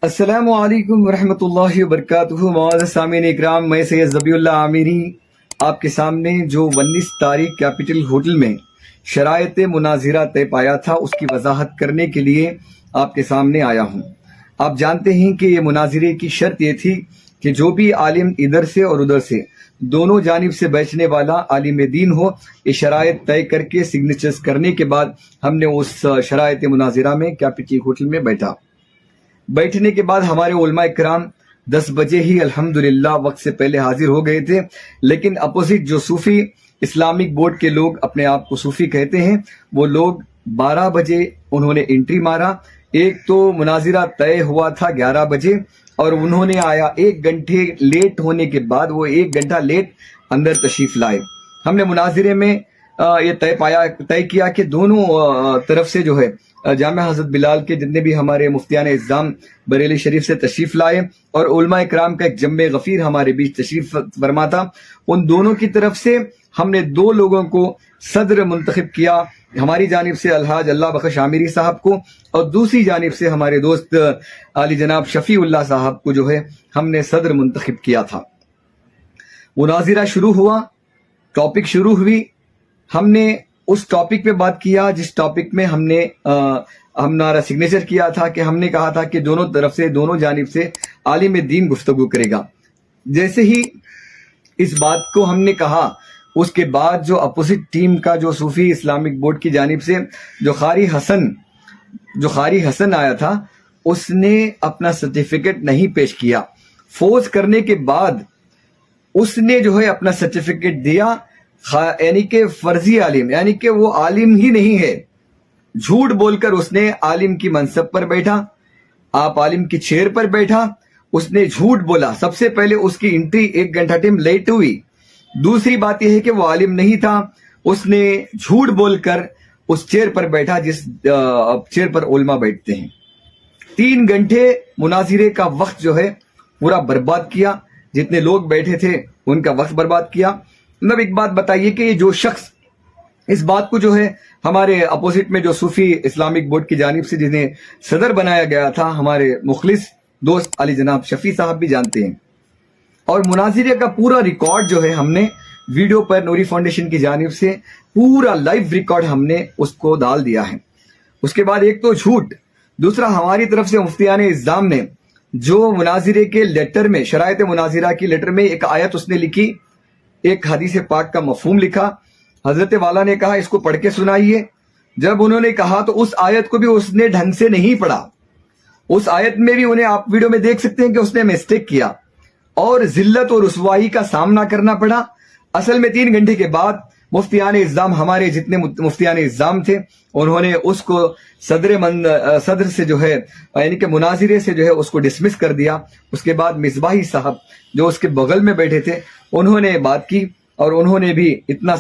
السلام علیکم ورحمۃ اللہ وبرکاتہ۔ معزز سامعین اکرام، میں سید ذبیح اللہ عامری آپ کے سامنے جو 19 تاریخ کیپٹل ہوٹل میں شرائط مناظرہ طے پایا تھا اس کی وضاحت کرنے کے لیے آپ کے سامنے آیا ہوں۔ آپ جانتے ہیں کہ یہ مناظرے کی شرط یہ تھی کہ جو بھی عالم ادھر سے اور ادھر سے دونوں جانب سے بیچنے والا عالم دین ہو، یہ شرائط طے کر کے سگنیچرز کرنے کے بعد ہم نے اس شرائط مناظرہ میں کیپٹل ہوٹل میں بیٹھنے کے بعد ہمارے علماء کرام 10 بجے ہی الحمدللہ وقت سے پہلے حاضر ہو گئے تھے، لیکن اپوزٹ جو صوفی اسلامک بورڈ کے لوگ اپنے آپ کو صوفی کہتے ہیں، وہ لوگ 12 بجے انہوں نے انٹری مارا۔ ایک تو مناظرہ طے ہوا تھا 11 بجے اور انہوں نے آیا 1 گھنٹے لیٹ ہونے کے بعد، وہ 1 گھنٹہ لیٹ اندر تشریف لائے۔ ہم نے مناظرے میں یہ طے کیا کہ دونوں طرف سے جو ہے جامعہ حضرت بلال کے جتنے بھی ہمارے مفتیان اعظام بریلی شریف سے تشریف لائے اور علماء کرام کا ایک جمع غفیر ہمارے بیچ تشریف فرما تھا، ان دونوں کی طرف سے ہم نے 2 لوگوں کو صدر منتخب کیا، ہماری جانب سے الحاج اللہ بخش عامری صاحب کو اور دوسری جانب سے ہمارے دوست علی جناب شفیع اللہ صاحب کو جو ہے ہم نے صدر منتخب کیا تھا۔ مناظرہ شروع ہوا، ٹاپک شروع ہوئی، ہم نے اس ٹاپک پہ بات کیا جس ٹاپک میں ہمارا سگنیچر کیا تھا کہ ہم نے کہا تھا کہ دونوں طرف سے دونوں جانب سے عالم دین گفتگو کرے گا۔ جیسے ہی اس بات کو ہم نے کہا، اس کے بعد جو اپوزٹ ٹیم کا جو صوفی اسلامک بورڈ کی جانب سے جو قاری حسن آیا تھا، اس نے اپنا سرٹیفکیٹ نہیں پیش کیا۔ فوز کرنے کے بعد اس نے جو ہے اپنا سرٹیفکیٹ دیا، یعنی کہ فرضی عالم، یعنی کہ وہ عالم ہی نہیں ہے، جھوٹ بول کر اس نے عالم کی منصب پر بیٹھا، آپ عالم کی چیئر پر بیٹھا، اس نے جھوٹ بولا۔ سب سے پہلے اس کی انٹری 1 گھنٹہ ٹائم لیٹ ہوئی۔ دوسری بات یہ ہے کہ وہ عالم نہیں تھا، اس نے جھوٹ بول کر اس چیئر پر بیٹھا جس چیئر پر علماء بیٹھتے ہیں۔ 3 گھنٹے مناظرے کا وقت جو ہے پورا برباد کیا، جتنے لوگ بیٹھے تھے ان کا وقت برباد کیا۔ مطلب ایک بات بتائیے کہ یہ جو شخص اس بات کو جو ہے ہمارے اپوزٹ میں جو صوفی اسلامک بورڈ کی جانب سے جنہیں صدر بنایا گیا تھا، ہمارے مخلص دوست علی جناب شفیع صاحب بھی جانتے ہیں، اور مناظرے کا پورا ریکارڈ جو ہے ہم نے ویڈیو پر نوری فاؤنڈیشن کی جانب سے پورا لائیو ریکارڈ ہم نے اس کو ڈال دیا ہے۔ اس کے بعد ایک تو جھوٹ، دوسرا ہماری طرف سے مفتیان اعظام نے جو مناظرے کے لیٹر میں، شرائط مناظرہ کی لیٹر میں ایک آیت اس نے لکھی، ایک حدیث پاک کا مفہوم لکھا، حضرت والا نے کہا اس کو پڑھ کے سنائیے۔ جب انہوں نے کہا تو اس آیت کو بھی اس نے ڈھنگ سے نہیں پڑھا، اس آیت میں بھی انہیں آپ ویڈیو میں دیکھ سکتے ہیں کہ اس نے مسٹیک کیا اور ذلت اور رسوائی کا سامنا کرنا پڑا۔ اصل میں 3 گھنٹے کے بعد مفتیان اعظام، ہمارے جتنے مفتیان اعظام تھے، انہوں نے اس کو صدر سے جو ہے یعنی کہ مناظرے سے جو ہے اس کو ڈسمس کر دیا۔ اس کے بعد مصباحی صاحب جو اس کے بغل میں بیٹھے تھے، انہوں نے بات کی اور انہوں نے بھی اتنا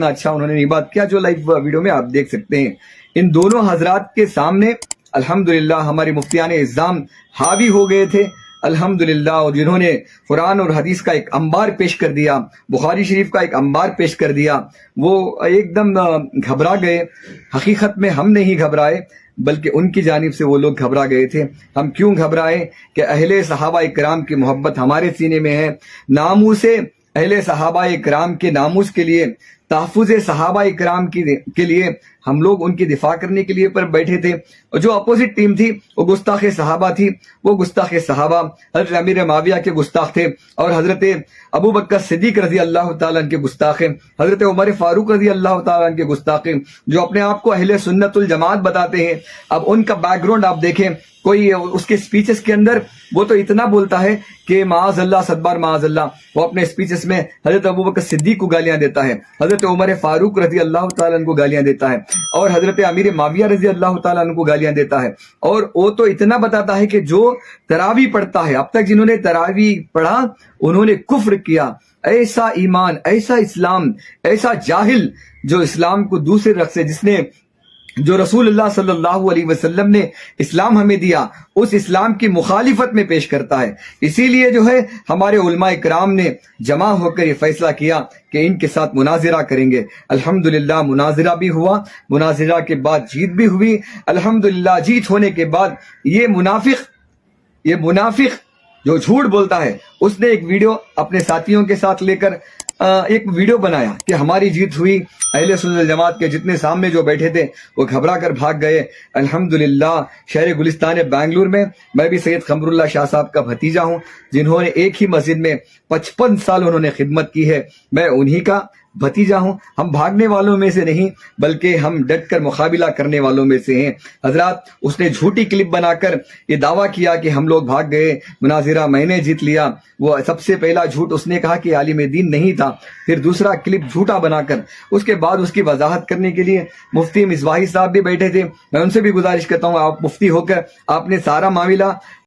اچھا انہوں نے بات کیا جو لائیو ویڈیو میں آپ دیکھ سکتے ہیں۔ ان دونوں حضرات کے سامنے الحمدللہ ہمارے مفتیان اعظام حاوی ہو گئے تھے الحمدللہ، اور جنہوں نے قرآن اور حدیث کا ایک انبار پیش کر دیا، بخاری شریف کا ایک انبار پیش کر دیا، وہ ایک دم گھبرا گئے۔ حقیقت میں ہم نہیں گھبرائے بلکہ ان کی جانب سے وہ لوگ گھبرا گئے تھے۔ ہم کیوں گھبرائے کہ اہل صحابہ اکرام کی محبت ہمارے سینے میں ہے، ناموس اہل صحابہ اکرام کے ناموس کے لیے، تحفظ صحابہ اکرام کے لیے ہم لوگ ان کی دفاع کرنے کے لیے پر بیٹھے تھے، اور جو اپوزٹ ٹیم تھی وہ گستاخ صحابہ تھی، وہ گستاخ صحابہ حضرت امیر معاویہ کے گستاخ تھے، اور حضرت ابو بکر صدیق رضی اللہ تعالیٰ عنہ کے گستاخ ہیں، حضرت عمر فاروق رضی اللہ تعالیٰ عنہ کے گستاخ ہیں، جو اپنے آپ کو اہل سنت الجماعت بتاتے ہیں۔ اب ان کا بیک گراؤنڈ آپ دیکھیں، کوئی اس کے سپیچز کے اندر وہ تو اتنا بولتا ہے کہ معاذ اللہ، صدبار معاذ اللہ، وہ اپنے سپیچز میں حضرت ابو بکر صدیق کو گالیاں دیتا ہے، حضرت عمر فاروق رضی اللہ تعالیٰ عنہ کو گالیاں دیتا ہے، اور حضرت امیر معاویہ رضی اللہ تعالیٰ عنہ کو گالیاں دیتا ہے، اور وہ تو اتنا بتاتا ہے کہ جو تراویح پڑھتا ہے، اب تک جنہوں نے تراویح پڑھا انہوں نے کفر کیا۔ ایسا ایمان، ایسا اسلام، ایسا جاہل جو اسلام کو دوسرے رخ سے، جس نے جو رسول اللہ صلی اللہ علیہ وسلم نے اسلام ہمیں دیا، اس اسلام کی مخالفت میں پیش کرتا ہے۔ اسی لیے جو ہے ہمارے علماء کرام نے جمع ہو کر یہ فیصلہ کیا کہ ان کے ساتھ مناظرہ کریں گے۔ الحمدللہ مناظرہ بھی ہوا، مناظرہ کے بعد جیت بھی ہوئی۔ الحمدللہ جیت ہونے کے بعد یہ منافق یہ منافق جو جھوٹ بولتا ہے اس نے ایک ویڈیو اپنے ساتھیوں کے ساتھ لے کر ایک ویڈیو بنایا کہ ہماری جیت ہوئی، اہل سنت جماعت کے جتنے سامنے جو بیٹھے تھے وہ گھبرا کر بھاگ گئے۔ الحمدللہ شہر گلستان بنگلور میں بھی سید قمر اللہ شاہ صاحب کا بھتیجا ہوں، جنہوں نے ایک ہی مسجد میں 55 سال انہوں نے خدمت کی ہے، میں انہی کا بھتیجا ہوں۔ ہم بھاگنے والوں میں سے نہیں بلکہ ہم ڈٹ کر مقابلہ کرنے والوں میں سے ہیں۔ حضرات، اس نے جھوٹی کلپ بنا کر یہ دعویٰ کیا کہ ہم لوگ بھاگ گئے، مناظرہ میں نے جیت لیا۔ وہ سب سے پہلا جھوٹ اس نے کہا کہ عالم دین نہیں تھا، پھر دوسرا کلپ جھوٹا بنا کر اس کے بعد اس کی وضاحت کرنے کے لیے مفتی مصباحی صاحب بھی بیٹھے تھے۔ میں ان سے بھی گزارش کرتا ہوں، آپ مفتی ہو کر آپ نے سارا معاملہ